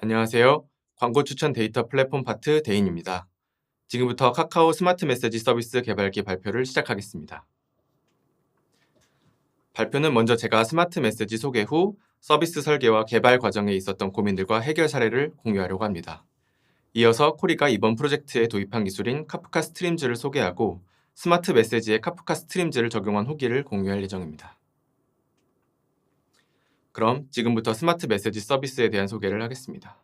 안녕하세요. 광고 추천 데이터 플랫폼 파트 대인입니다. 지금부터 카카오 스마트 메시지 서비스 개발기 발표를 시작하겠습니다. 발표는 먼저 제가 스마트 메시지 소개 후 서비스 설계와 개발 과정에 있었던 고민들과 해결 사례를 공유하려고 합니다. 이어서 코리가 이번 프로젝트에 도입한 기술인 카프카 스트림즈를 소개하고 스마트 메시지에 카프카 스트림즈를 적용한 후기를 공유할 예정입니다. 그럼 지금부터 스마트 메시지 서비스에 대한 소개를 하겠습니다.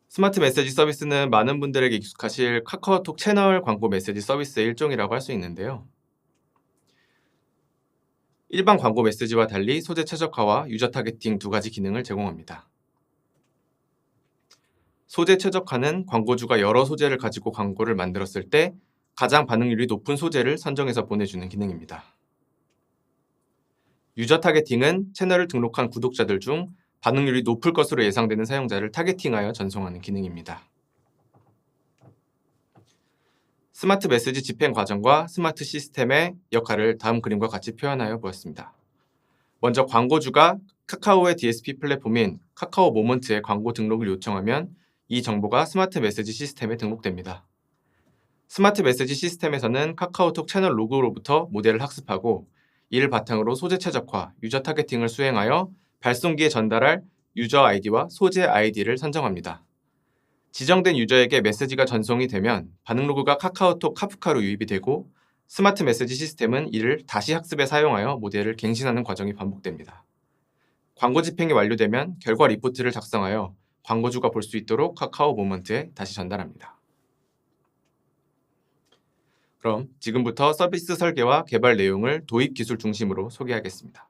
스마트 메시지 서비스는 많은 분들에게 익숙하실 카카오톡 채널 광고 메시지 서비스의 일종이라고 할 수 있는데요. 일반 광고 메시지와 달리 소재 최적화와 유저 타겟팅 두 가지 기능을 제공합니다. 소재 최적화는 광고주가 여러 소재를 가지고 광고를 만들었을 때 가장 반응률이 높은 소재를 선정해서 보내주는 기능입니다. 유저 타겟팅은 채널을 등록한 구독자들 중 반응률이 높을 것으로 예상되는 사용자를 타겟팅하여 전송하는 기능입니다. 스마트 메시지 집행 과정과 스마트 시스템의 역할을 다음 그림과 같이 표현하여 보았습니다. 먼저 광고주가 카카오의 DSP 플랫폼인 카카오 모먼트에 광고 등록을 요청하면 이 정보가 스마트 메시지 시스템에 등록됩니다. 스마트 메시지 시스템에서는 카카오톡 채널 로그로부터 모델을 학습하고 이를 바탕으로 소재 최적화, 유저 타겟팅을 수행하여 발송기에 전달할 유저 아이디와 소재 아이디를 선정합니다. 지정된 유저에게 메시지가 전송이 되면 반응 로그가 카카오톡 카프카로 유입이 되고 스마트 메시지 시스템은 이를 다시 학습에 사용하여 모델을 갱신하는 과정이 반복됩니다. 광고 집행이 완료되면 결과 리포트를 작성하여 광고주가 볼 수 있도록 카카오 모먼트에 다시 전달합니다. 그럼 지금부터 서비스 설계와 개발 내용을 도입 기술 중심으로 소개하겠습니다.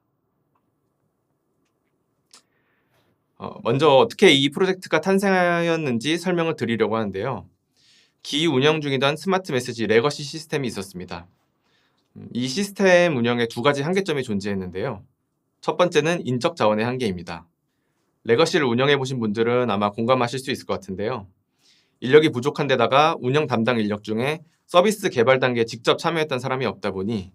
먼저 어떻게 이 프로젝트가 탄생하였는지 설명을 드리려고 하는데요. 기 운영 중이던 스마트 메시지 레거시 시스템이 있었습니다. 이 시스템 운영에 두 가지 한계점이 존재했는데요. 첫 번째는 인적 자원의 한계입니다. 레거시를 운영해 보신 분들은 아마 공감하실 수 있을 것 같은데요. 인력이 부족한 데다가 운영 담당 인력 중에 서비스 개발 단계에 직접 참여했던 사람이 없다 보니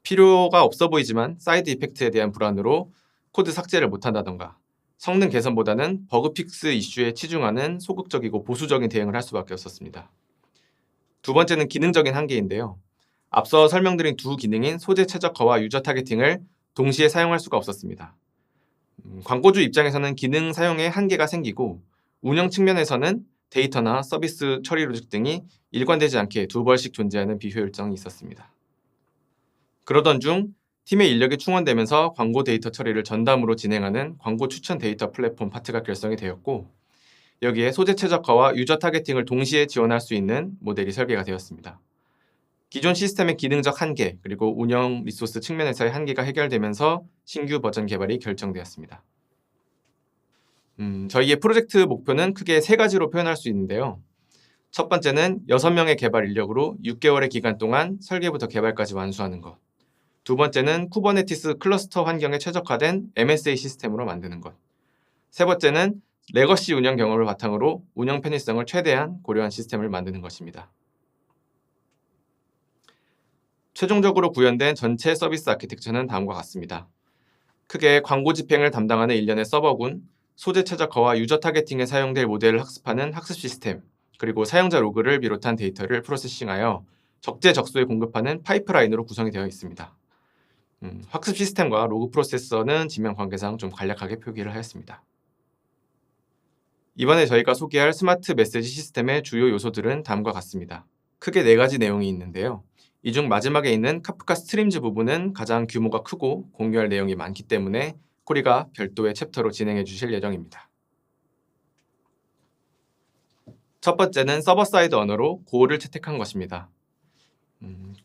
필요가 없어 보이지만 사이드 이펙트에 대한 불안으로 코드 삭제를 못한다던가 성능 개선보다는 버그 픽스 이슈에 치중하는 소극적이고 보수적인 대응을 할 수밖에 없었습니다. 두 번째는 기능적인 한계인데요. 앞서 설명드린 두 기능인 소재 최적화와 유저 타겟팅을 동시에 사용할 수가 없었습니다. 광고주 입장에서는 기능 사용에 한계가 생기고 운영 측면에서는 데이터나 서비스 처리 로직 등이 일관되지 않게 두 번씩 존재하는 비효율성이 있었습니다. 그러던 중 팀의 인력이 충원되면서 광고 데이터 처리를 전담으로 진행하는 광고 추천 데이터 플랫폼 파트가 결성이 되었고 여기에 소재 최적화와 유저 타겟팅을 동시에 지원할 수 있는 모델이 설계가 되었습니다. 기존 시스템의 기능적 한계 그리고 운영 리소스 측면에서의 한계가 해결되면서 신규 버전 개발이 결정되었습니다. 저희의 프로젝트 목표는 크게 세 가지로 표현할 수 있는데요. 첫 번째는 6명의 개발 인력으로 6개월의 기간 동안 설계부터 개발까지 완수하는 것. 두 번째는 쿠버네티스 클러스터 환경에 최적화된 MSA 시스템으로 만드는 것. 세 번째는 레거시 운영 경험을 바탕으로 운영 편의성을 최대한 고려한 시스템을 만드는 것입니다. 최종적으로 구현된 전체 서비스 아키텍처는 다음과 같습니다. 크게 광고 집행을 담당하는 일련의 서버군, 소재 최적화와 유저 타겟팅에 사용될 모델을 학습하는 학습 시스템, 그리고 사용자 로그를 비롯한 데이터를 프로세싱하여 적재적소에 공급하는 파이프라인으로 구성이 되어 있습니다. 학습 시스템과 로그 프로세서는 지명 관계상 좀 간략하게 표기를 하였습니다. 이번에 저희가 소개할 스마트 메시지 시스템의 주요 요소들은 다음과 같습니다. 크게 4가지 내용이 있는데요. 이 중 마지막에 있는 카프카 스트림즈 부분은 가장 규모가 크고 공유할 내용이 많기 때문에 코리가 별도의 챕터로 진행해 주실 예정입니다. 첫 번째는 서버 사이드 언어로 고를 채택한 것입니다.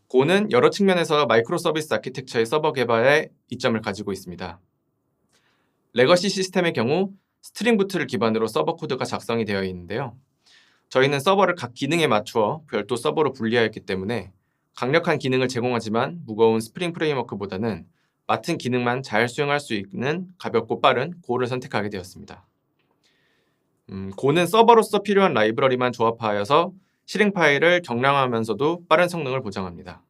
고는 여러 측면에서 마이크로 서비스 아키텍처의 서버 개발에 이점을 가지고 있습니다. 레거시 시스템의 경우 스트링 부트를 기반으로 서버 코드가 작성이 되어 있는데요. 저희는 서버를 각 기능에 맞추어 별도 서버로 분리하였기 때문에 강력한 기능을 제공하지만 무거운 스프링 프레임워크보다는 맡은 기능만 잘 수행할 수 있는 가볍고 빠른 고를 선택하게 되었습니다. 고는 서버로서 필요한 라이브러리만 조합하여서 실행 파일을 경량화하면서도 빠른 성능을 보장합니다.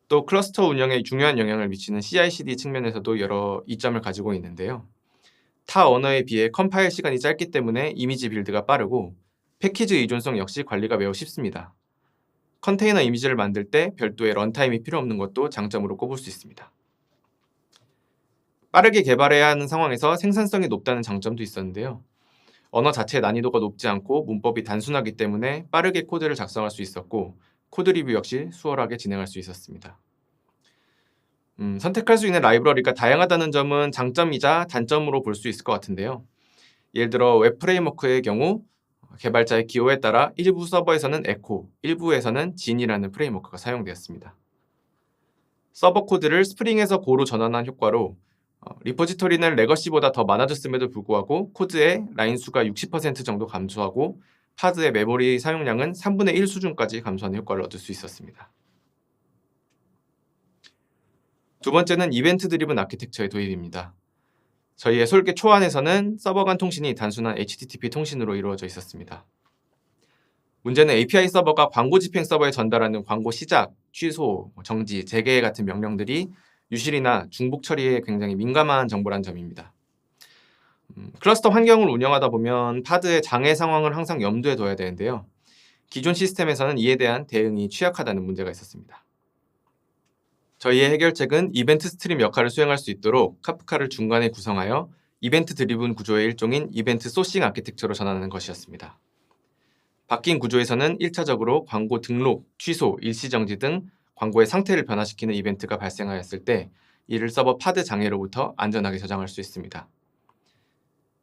또 클러스터 운영에 중요한 영향을 미치는 CI/CD 측면에서도 여러 이점을 가지고 있는데요. 타 언어에 비해 컴파일 시간이 짧기 때문에 이미지 빌드가 빠르고 패키지 의존성 역시 관리가 매우 쉽습니다. 컨테이너 이미지를 만들 때 별도의 런타임이 필요 없는 것도 장점으로 꼽을 수 있습니다. 빠르게 개발해야 하는 상황에서 생산성이 높다는 장점도 있었는데요. 언어 자체의 난이도가 높지 않고 문법이 단순하기 때문에 빠르게 코드를 작성할 수 있었고 코드 리뷰 역시 수월하게 진행할 수 있었습니다. 선택할 수 있는 라이브러리가 다양하다는 점은 장점이자 단점으로 볼 수 있을 것 같은데요. 예를 들어 웹 프레임워크의 경우 개발자의 기호에 따라 일부 서버에서는 에코, 일부에서는 진이라는 프레임워크가 사용되었습니다. 서버 코드를 스프링에서 고로 전환한 효과로 리포지토리는 레거시보다 더 많아졌음에도 불구하고 코드의 라인 수가 60% 정도 감소하고 파드의 메모리 사용량은 3분의 1 수준까지 감소하는 효과를 얻을 수 있었습니다. 두 번째는 이벤트 드리븐 아키텍처의 도입입니다. 저희의 솔깃 초안에서는 서버 간 통신이 단순한 HTTP 통신으로 이루어져 있었습니다. 문제는 API 서버가 광고 집행 서버에 전달하는 광고 시작, 취소, 정지, 재개 같은 명령들이 유실이나 중복 처리에 굉장히 민감한 정보란 점입니다. 클러스터 환경을 운영하다 보면 파드의 장애 상황을 항상 염두에 둬야 되는데요. 기존 시스템에서는 이에 대한 대응이 취약하다는 문제가 있었습니다. 저희의 해결책은 이벤트 스트림 역할을 수행할 수 있도록 카프카를 중간에 구성하여 이벤트 드리븐 구조의 일종인 이벤트 소싱 아키텍처로 전환하는 것이었습니다. 바뀐 구조에서는 1차적으로 광고 등록, 취소, 일시정지 등 광고의 상태를 변화시키는 이벤트가 발생하였을 때 이를 서버 파드 장애로부터 안전하게 저장할 수 있습니다.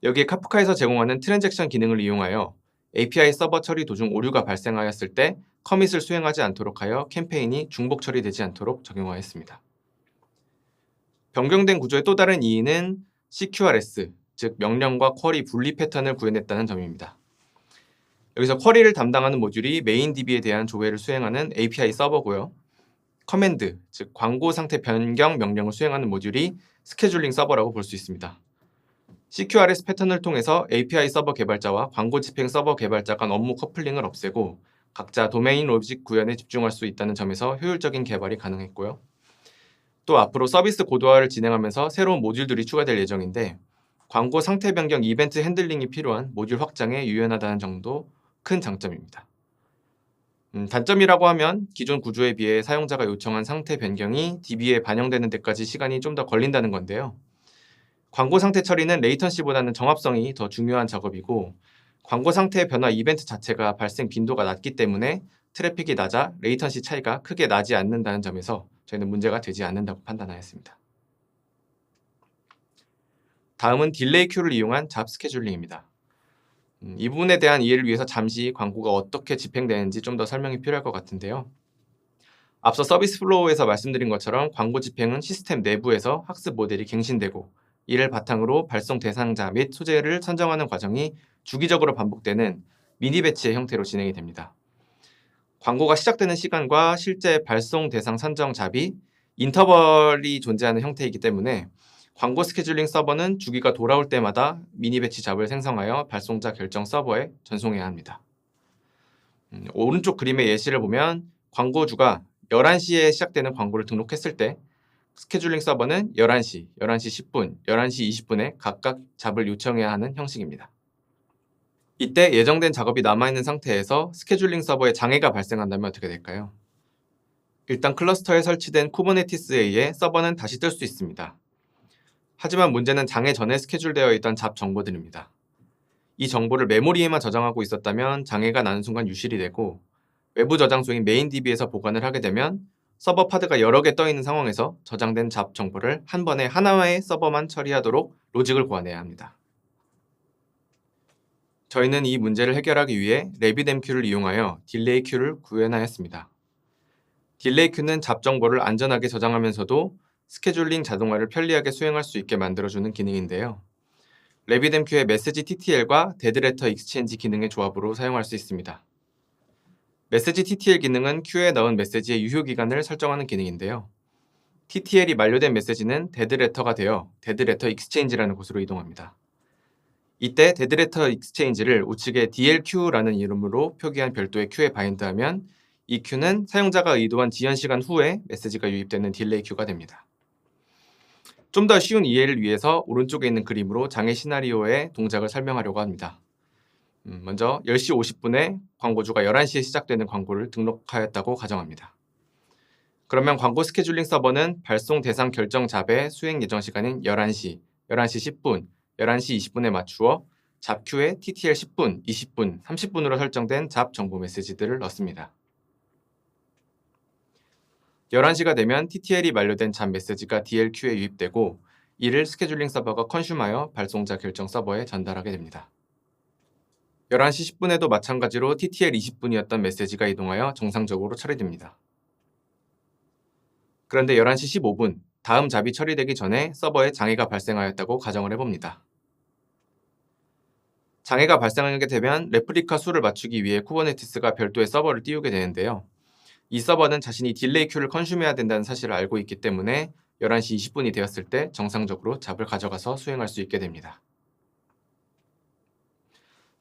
여기에 카프카에서 제공하는 트랜잭션 기능을 이용하여 API 서버 처리 도중 오류가 발생하였을 때 커밋을 수행하지 않도록 하여 캠페인이 중복 처리되지 않도록 적용하였습니다. 변경된 구조의 또 다른 이의는 CQRS, 즉 명령과 쿼리 분리 패턴을 구현했다는 점입니다. 여기서 쿼리를 담당하는 모듈이 메인 DB에 대한 조회를 수행하는 API 서버고요. 커맨드, 즉 광고 상태 변경 명령을 수행하는 모듈이 스케줄링 서버라고 볼 수 있습니다. CQRS 패턴을 통해서 API 서버 개발자와 광고 집행 서버 개발자 간 업무 커플링을 없애고 각자 도메인 로직 구현에 집중할 수 있다는 점에서 효율적인 개발이 가능했고요. 또 앞으로 서비스 고도화를 진행하면서 새로운 모듈들이 추가될 예정인데 광고 상태 변경 이벤트 핸들링이 필요한 모듈 확장에 유연하다는 점도 큰 장점입니다. 단점이라고 하면 기존 구조에 비해 사용자가 요청한 상태 변경이 DB에 반영되는 데까지 시간이 좀 더 걸린다는 건데요. 광고 상태 처리는 레이턴시보다는 정합성이 더 중요한 작업이고 광고 상태 변화 이벤트 자체가 발생 빈도가 낮기 때문에 트래픽이 낮아 레이턴시 차이가 크게 나지 않는다는 점에서 저희는 문제가 되지 않는다고 판단하였습니다. 다음은 딜레이 큐를 이용한 잡 스케줄링입니다. 이 부분에 대한 이해를 위해서 잠시 광고가 어떻게 집행되는지 좀 더 설명이 필요할 것 같은데요. 앞서 서비스 플로우에서 말씀드린 것처럼 광고 집행은 시스템 내부에서 학습 모델이 갱신되고 이를 바탕으로 발송 대상자 및 소재를 선정하는 과정이 주기적으로 반복되는 미니 배치의 형태로 진행이 됩니다. 광고가 시작되는 시간과 실제 발송 대상 선정 잡이 인터벌이 존재하는 형태이기 때문에 광고 스케줄링 서버는 주기가 돌아올 때마다 미니 배치 잡을 생성하여 발송자 결정 서버에 전송해야 합니다. 오른쪽 그림의 예시를 보면 광고주가 11시에 시작되는 광고를 등록했을 때 스케줄링 서버는 11시, 11시 10분, 11시 20분에 각각 잡을 요청해야 하는 형식입니다. 이때 예정된 작업이 남아있는 상태에서 스케줄링 서버에 장애가 발생한다면 어떻게 될까요? 일단 클러스터에 설치된 쿠버네티스에 의해 서버는 다시 뜰 수 있습니다. 하지만 문제는 장애 전에 스케줄되어 있던 잡 정보들입니다. 이 정보를 메모리에만 저장하고 있었다면 장애가 나는 순간 유실이 되고 외부 저장소인 메인 DB에서 보관을 하게 되면 서버 파드가 여러 개 떠 있는 상황에서 저장된 잡 정보를 한 번에 하나의 서버만 처리하도록 로직을 고안해야 합니다. 저희는 이 문제를 해결하기 위해 RabbitMQ를 이용하여 딜레이 큐를 구현하였습니다. 딜레이 큐는 잡 정보를 안전하게 저장하면서도 스케줄링 자동화를 편리하게 수행할 수 있게 만들어주는 기능인데요. RabbitMQ의 메시지 TTL과 데드레터 익스체인지 기능의 조합으로 사용할 수 있습니다. 메시지 TTL 기능은 큐에 넣은 메시지의 유효기간을 설정하는 기능인데요. TTL이 만료된 메시지는 데드레터가 되어 데드레터 익스체인지라는 곳으로 이동합니다. 이때 데드레터 익스체인지를 우측에 DLQ라는 이름으로 표기한 별도의 큐에 바인드하면 이 큐는 사용자가 의도한 지연 시간 후에 메시지가 유입되는 딜레이 큐가 됩니다. 좀 더 쉬운 이해를 위해서 오른쪽에 있는 그림으로 장애 시나리오의 동작을 설명하려고 합니다. 먼저 10시 50분에 광고주가 11시에 시작되는 광고를 등록하였다고 가정합니다. 그러면 광고 스케줄링 서버는 발송 대상 결정 잡의 수행 예정 시간인 11시, 11시 10분, 11시 20분에 맞추어 잡큐에 TTL 10분, 20분, 30분으로 설정된 잡 정보 메시지들을 넣습니다. 11시가 되면 TTL이 만료된 잡 메시지가 DLQ에 유입되고 이를 스케줄링 서버가 컨슘하여 발송자 결정 서버에 전달하게 됩니다. 11시 10분에도 마찬가지로 TTL 20분이었던 메시지가 이동하여 정상적으로 처리됩니다. 그런데 11시 15분, 다음 잡이 처리되기 전에 서버에 장애가 발생하였다고 가정을 해봅니다. 장애가 발생하게 되면 레플리카 수를 맞추기 위해 쿠버네티스가 별도의 서버를 띄우게 되는데요. 이 서버는 자신이 딜레이 큐를 컨슘해야 된다는 사실을 알고 있기 때문에 11시 20분이 되었을 때 정상적으로 잡을 가져가서 수행할 수 있게 됩니다.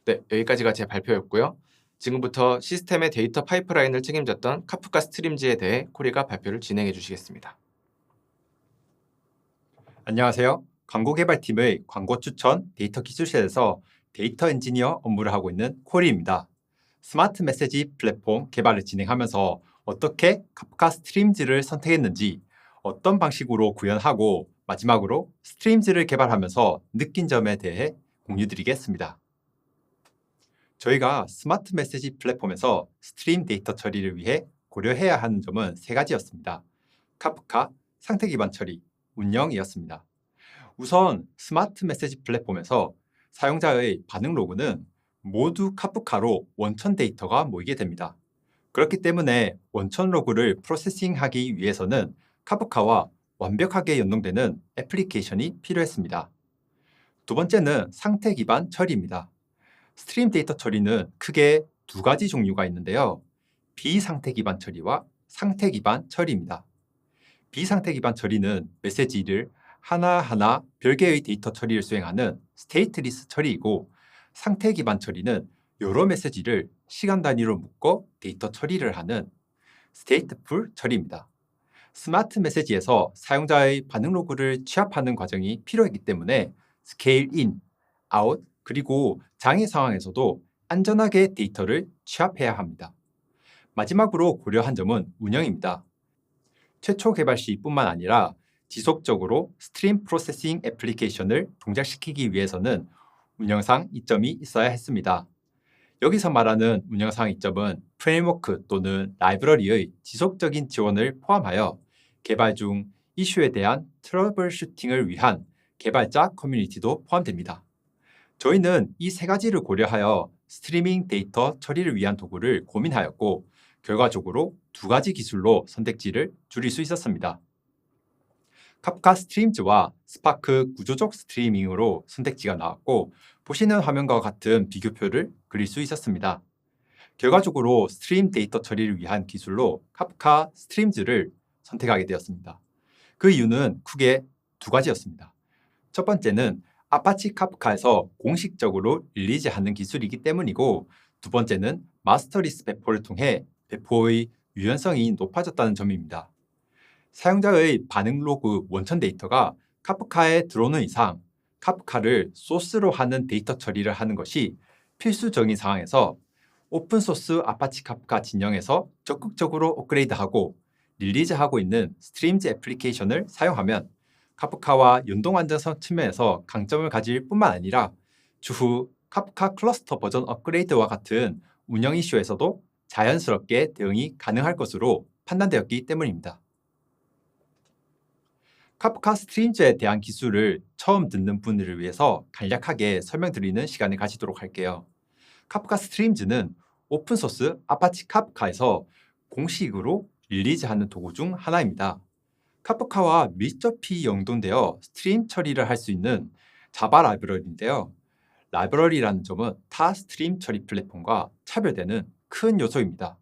네, 여기까지가 제 발표였고요. 지금부터 시스템의 데이터 파이프라인을 책임졌던 카프카 스트림즈에 대해 코리가 발표를 진행해 주시겠습니다. 안녕하세요. 광고 개발팀의 광고 추천 데이터 기술실에서 데이터 엔지니어 업무를 하고 있는 코리입니다. 스마트 메시지 플랫폼 개발을 진행하면서 어떻게 카프카 스트림즈를 선택했는지, 어떤 방식으로 구현하고 마지막으로 스트림즈를 개발하면서 느낀 점에 대해 공유드리겠습니다. 저희가 스마트 메시지 플랫폼에서 스트림 데이터 처리를 위해 고려해야 하는 점은 3가지였습니다. 카프카, 상태 기반 처리, 운영이었습니다. 우선 스마트 메시지 플랫폼에서 사용자의 반응 로그는 모두 카프카로 원천 데이터가 모이게 됩니다. 그렇기 때문에 원천 로그를 프로세싱하기 위해서는 카프카와 완벽하게 연동되는 애플리케이션이 필요했습니다. 두 번째는 상태 기반 처리입니다. 스트림 데이터 처리는 크게 2가지 종류가 있는데요. 비상태 기반 처리와 상태 기반 처리입니다. 비상태 기반 처리는 메시지를 하나하나 별개의 데이터 처리를 수행하는 스테이트리스 처리이고, 상태 기반 처리는 여러 메시지를 시간 단위로 묶어 데이터 처리를 하는 스테이트풀 처리입니다. 스마트 메시지에서 사용자의 반응 로그를 취합하는 과정이 필요하기 때문에 스케일 인, 아웃, 그리고 장애 상황에서도 안전하게 데이터를 취합해야 합니다. 마지막으로 고려한 점은 운영입니다. 최초 개발 시뿐만 아니라 지속적으로 스트림 프로세싱 애플리케이션을 동작시키기 위해서는 운영상 이점이 있어야 했습니다. 여기서 말하는 운영상 이점은 프레임워크 또는 라이브러리의 지속적인 지원을 포함하여 개발 중 이슈에 대한 트러블 슈팅을 위한 개발자 커뮤니티도 포함됩니다. 저희는 이 3가지를 고려하여 스트리밍 데이터 처리를 위한 도구를 고민하였고, 결과적으로 2가지 기술로 선택지를 줄일 수 있었습니다. 카프카 스트림즈와 스파크 구조적 스트리밍으로 선택지가 나왔고, 보시는 화면과 같은 비교표를 그릴 수 있었습니다. 결과적으로 스트림 데이터 처리를 위한 기술로 카프카 스트림즈를 선택하게 되었습니다. 그 이유는 크게 2가지였습니다. 첫 번째는 아파치 카프카에서 공식적으로 릴리즈하는 기술이기 때문이고, 두 번째는 마스터리스 배포를 통해 배포의 유연성이 높아졌다는 점입니다. 사용자의 반응 로그 원천 데이터가 카프카에 들어오는 이상 카프카를 소스로 하는 데이터 처리를 하는 것이 필수적인 상황에서 오픈소스 아파치 카프카 진영에서 적극적으로 업그레이드하고 릴리즈하고 있는 스트림즈 애플리케이션을 사용하면 카프카와 연동 안전성 측면에서 강점을 가질 뿐만 아니라 추후 카프카 클러스터 버전 업그레이드와 같은 운영 이슈에서도 자연스럽게 대응이 가능할 것으로 판단되었기 때문입니다. 카프카 스트림즈에 대한 기술을 처음 듣는 분들을 위해서 간략하게 설명드리는 시간을 가지도록 할게요. 카프카 스트림즈는 오픈소스 아파치 카프카에서 공식으로 릴리즈하는 도구 중 하나입니다. 카프카와 밀접히 연동되어 스트림 처리를 할 수 있는 자바 라이브러리인데요. 라이브러리라는 점은 타 스트림 처리 플랫폼과 차별되는 큰 요소입니다.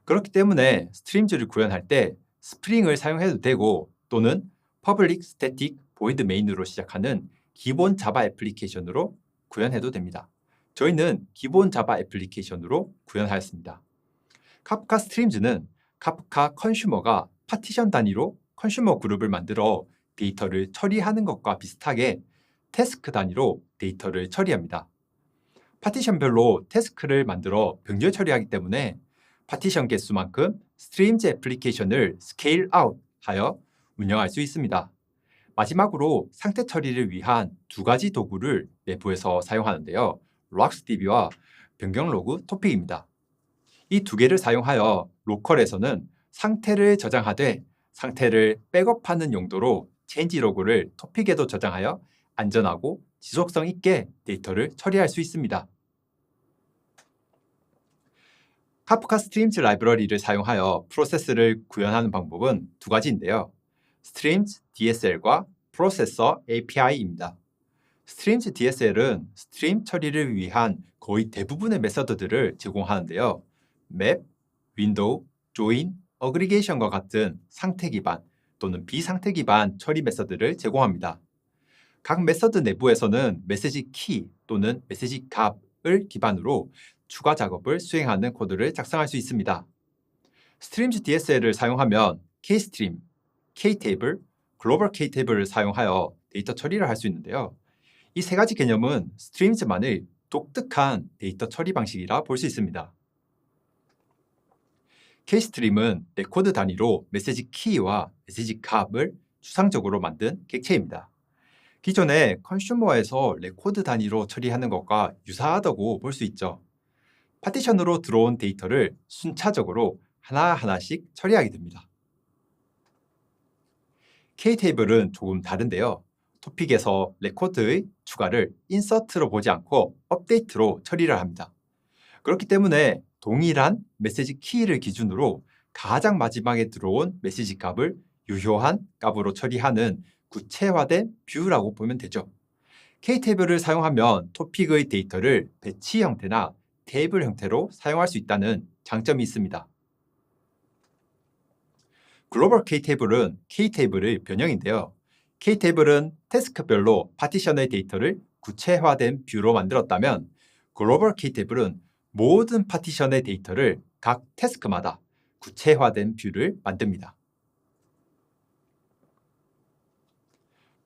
그렇기 때문에 스트림즈를 구현할 때 스프링을 사용해도 되고, 또는 퍼블릭 스태틱 보이드 메인으로 시작하는 기본 자바 애플리케이션으로 구현해도 됩니다. 저희는 기본 자바 애플리케이션으로 구현하였습니다. 카프카 스트림즈는 카프카 컨슈머가 파티션 단위로 컨슈머 그룹을 만들어 데이터를 처리하는 것과 비슷하게 태스크 단위로 데이터를 처리합니다. 파티션별로 태스크를 만들어 병렬 처리하기 때문에 파티션 개수만큼 스트림즈 애플리케이션을 스케일 아웃 하여 운영할 수 있습니다. 마지막으로 상태 처리를 위한 두 가지 도구를 내부에서 사용하는데요. 록스DB와 변경 로그 토픽입니다. 이 두 개를 사용하여 로컬에서는 상태를 저장하되 상태를 백업하는 용도로 체인지 로그를 토픽에도 저장하여 안전하고 지속성 있게 데이터를 처리할 수 있습니다. 카프카 스트림즈 라이브러리를 사용하여 프로세스를 구현하는 방법은 두 가지인데요. 스트림즈 DSL과 프로세서 API입니다. 스트림즈 DSL은 스트림 처리를 위한 거의 대부분의 메서드들을 제공하는데요. 맵, 윈도우, 조인, 어그리게이션과 같은 상태 기반 또는 비상태 기반 처리 메서드를 제공합니다. 각 메서드 내부에서는 메시지 키 또는 메시지 값을 기반으로 추가 작업을 수행하는 코드를 작성할 수 있습니다. 스트림즈 DSL을 사용하면 Kstream, Ktable, 글로벌 Ktable을 사용하여 데이터 처리를 할 수 있는데요. 이 세 가지 개념은 스트림즈만의 독특한 데이터 처리 방식이라 볼 수 있습니다. Kstream은 레코드 단위로 메시지 키와 메시지 값을 추상적으로 만든 객체입니다. 기존의 컨슈머에서 레코드 단위로 처리하는 것과 유사하다고 볼 수 있죠. 파티션으로 들어온 데이터를 순차적으로 하나하나씩 처리하게 됩니다. Ktable은 조금 다른데요. 토픽에서 레코드의 추가를 인서트로 보지 않고 업데이트로 처리를 합니다. 그렇기 때문에 동일한 메시지 키를 기준으로 가장 마지막에 들어온 메시지 값을 유효한 값으로 처리하는 구체화된 뷰라고 보면 되죠. Ktable을 사용하면 토픽의 데이터를 배치 형태나 테이블 형태로 사용할 수 있다는 장점이 있습니다. 글로벌 Ktable은 Ktable의 변형인데요. Ktable은 태스크별로 파티션의 데이터를 구체화된 뷰로 만들었다면 글로벌 Ktable은 모든 파티션의 데이터를 각 태스크마다 구체화된 뷰를 만듭니다.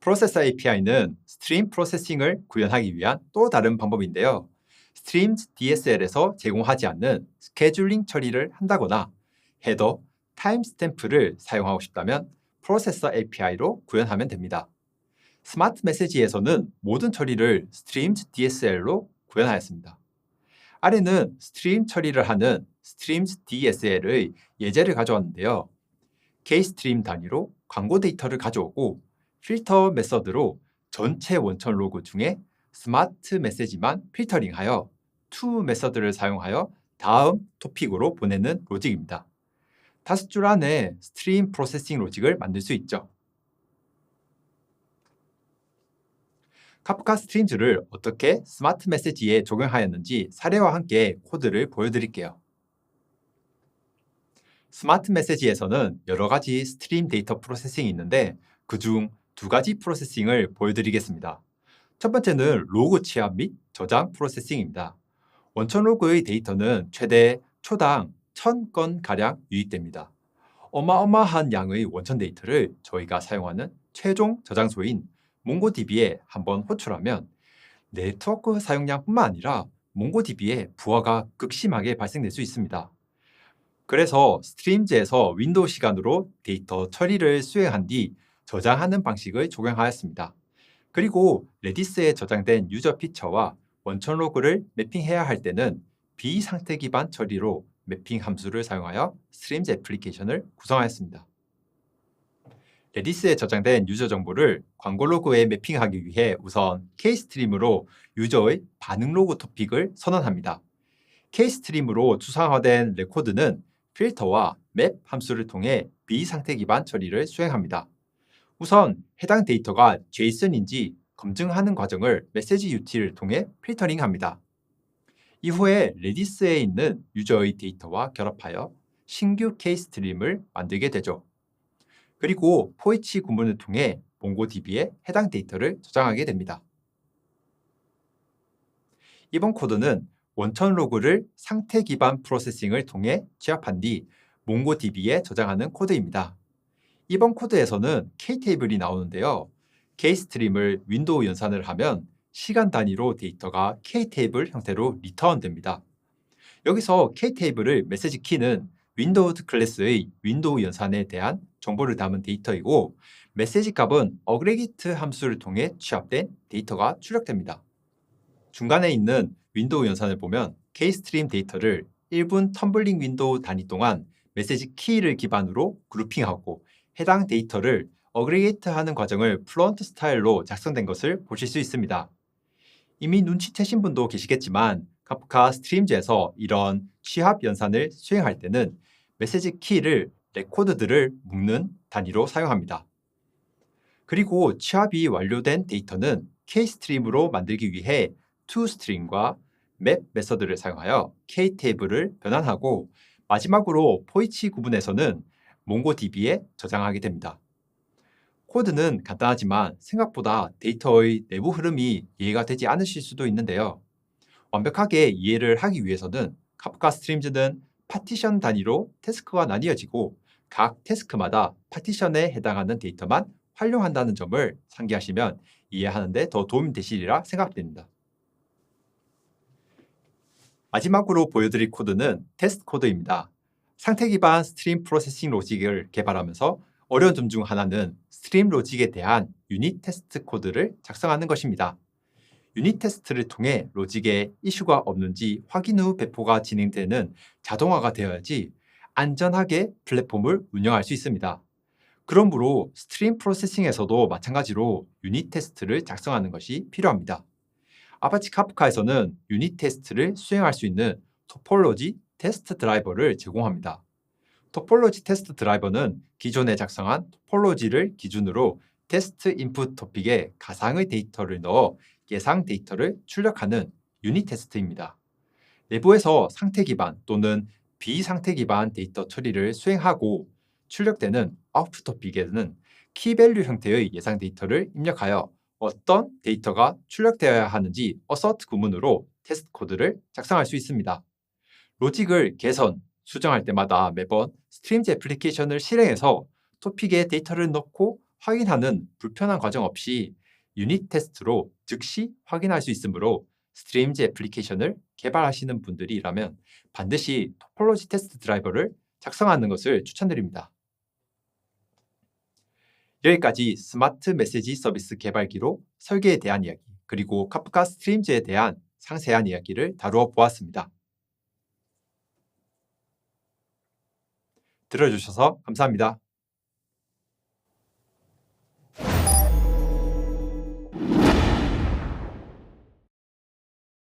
프로세서 API는 스트림 프로세싱을 구현하기 위한 또 다른 방법인데요. 스트림즈 DSL에서 제공하지 않는 스케줄링 처리를 한다거나 헤더, 타임스탬프를 사용하고 싶다면 프로세서 API로 구현하면 됩니다. 스마트 메시지에서는 모든 처리를 스트림즈 DSL로 구현하였습니다. 아래는 스트림 처리를 하는 스트림즈 DSL의 예제를 가져왔는데요. Kstream 단위로 광고 데이터를 가져오고 필터 메서드로 전체 원천 로그 중에 스마트 메시지만 필터링하여 to 메서드를 사용하여 다음 토픽으로 보내는 로직입니다. 5줄 안에 스트림 프로세싱 로직을 만들 수 있죠. 카프카 스트림즈를 어떻게 스마트 메시지에 적용하였는지 사례와 함께 코드를 보여드릴게요. 스마트 메시지에서는 여러 가지 스트림 데이터 프로세싱이 있는데 그중 두 가지 프로세싱을 보여드리겠습니다. 첫 번째는 로그 취합 및 저장 프로세싱입니다. 원천 로그의 데이터는 최대 초당 1000건가량 유입됩니다. 어마어마한 양의 원천 데이터를 저희가 사용하는 최종 저장소인 몽고DB에 한번 호출하면 네트워크 사용량뿐만 아니라 몽고DB에 부하가 극심하게 발생될 수 있습니다. 그래서 스트림즈에서 윈도우 시간으로 데이터 처리를 수행한 뒤 저장하는 방식을 적용하였습니다. 그리고 레디스에 저장된 유저 피처와 원천 로그를 매핑해야 할 때는 비상태 기반 처리로 매핑 함수를 사용하여 스트림즈 애플리케이션을 구성하였습니다. 레디스에 저장된 유저 정보를 광고 로그에 매핑하기 위해 우선 Kstream으로 유저의 반응 로그 토픽을 선언합니다. Kstream으로 추상화된 레코드는 필터와 맵 함수를 통해 비상태 기반 처리를 수행합니다. 우선 해당 데이터가 JSON인지 검증하는 과정을 메시지 UT를 통해 필터링합니다. 이후에 레디스에 있는 유저의 데이터와 결합하여 신규 Kstream을 만들게 되죠. 그리고 포이치 구문을 통해 몽고DB에 해당 데이터를 저장하게 됩니다. 이번 코드는 원천 로그를 상태 기반 프로세싱을 통해 취합한 뒤 몽고DB에 저장하는 코드입니다. 이번 코드에서는 K테이블이 나오는데요. K스트림을 윈도우 연산을 하면 시간 단위로 데이터가 K테이블 형태로 리턴됩니다. 여기서 K테이블의 메시지 키는 윈도우즈 클래스의 윈도우 연산에 대한 정보를 담은 데이터이고 메시지 값은 어그리게이트 함수를 통해 취합된 데이터가 출력됩니다. 중간에 있는 윈도우 연산을 보면 K스트림 데이터를 1분 텀블링 윈도우 단위 동안 메시지 키를 기반으로 그룹핑하고 해당 데이터를 어그리게이트하는 과정을 플런트 스타일로 작성된 것을 보실 수 있습니다. 이미 눈치채신 분도 계시겠지만 카프카 스트림즈에서 이런 취합 연산을 수행할 때는 메시지 키를 레코드들을 묶는 단위로 사용합니다. 그리고 취합이 완료된 데이터는 K스트림으로 만들기 위해 toString과 map 메서드를 사용하여 K테이블을 변환하고 마지막으로 포이치 구분에서는 몽고DB에 저장하게 됩니다. 코드는 간단하지만 생각보다 데이터의 내부 흐름이 이해가 되지 않으실 수도 있는데요. 완벽하게 이해를 하기 위해서는 카프카 스트림즈는 파티션 단위로 태스크가 나뉘어지고 각 태스크마다 파티션에 해당하는 데이터만 활용한다는 점을 상기하시면 이해하는 데 더 도움이 되시리라 생각됩니다. 마지막으로 보여드릴 코드는 테스트 코드입니다. 상태 기반 스트림 프로세싱 로직을 개발하면서 어려운 점 중 하나는 스트림 로직에 대한 유닛 테스트 코드를 작성하는 것입니다. 유닛 테스트를 통해 로직에 이슈가 없는지 확인 후 배포가 진행되는 자동화가 되어야지 안전하게 플랫폼을 운영할 수 있습니다. 그러므로 스트림 프로세싱에서도 마찬가지로 유닛 테스트를 작성하는 것이 필요합니다. 아파치 카프카에서는 유닛 테스트를 수행할 수 있는 토폴로지 테스트 드라이버를 제공합니다. 토폴로지 테스트 드라이버는 기존에 작성한 토폴로지를 기준으로 테스트 인풋 토픽에 가상의 데이터를 넣어 예상 데이터를 출력하는 유닛 테스트입니다. 내부에서 상태 기반 또는 비상태 기반 데이터 처리를 수행하고 출력되는 아웃풋 토픽에는 키밸류 형태의 예상 데이터를 입력하여 어떤 데이터가 출력되어야 하는지 어서트 구문으로 테스트 코드를 작성할 수 있습니다. 로직을 개선, 수정할 때마다 매번 스트림즈 애플리케이션을 실행해서 토픽에 데이터를 넣고 확인하는 불편한 과정 없이 유닛 테스트로 즉시 확인할 수 있으므로 스트림즈 애플리케이션을 개발하시는 분들이라면 반드시 토폴로지 테스트 드라이버를 작성하는 것을 추천드립니다. 여기까지 스마트 메시지 서비스 개발기로 설계에 대한 이야기, 그리고 카프카 스트림즈에 대한 상세한 이야기를 다루어 보았습니다. 들어주셔서 감사합니다.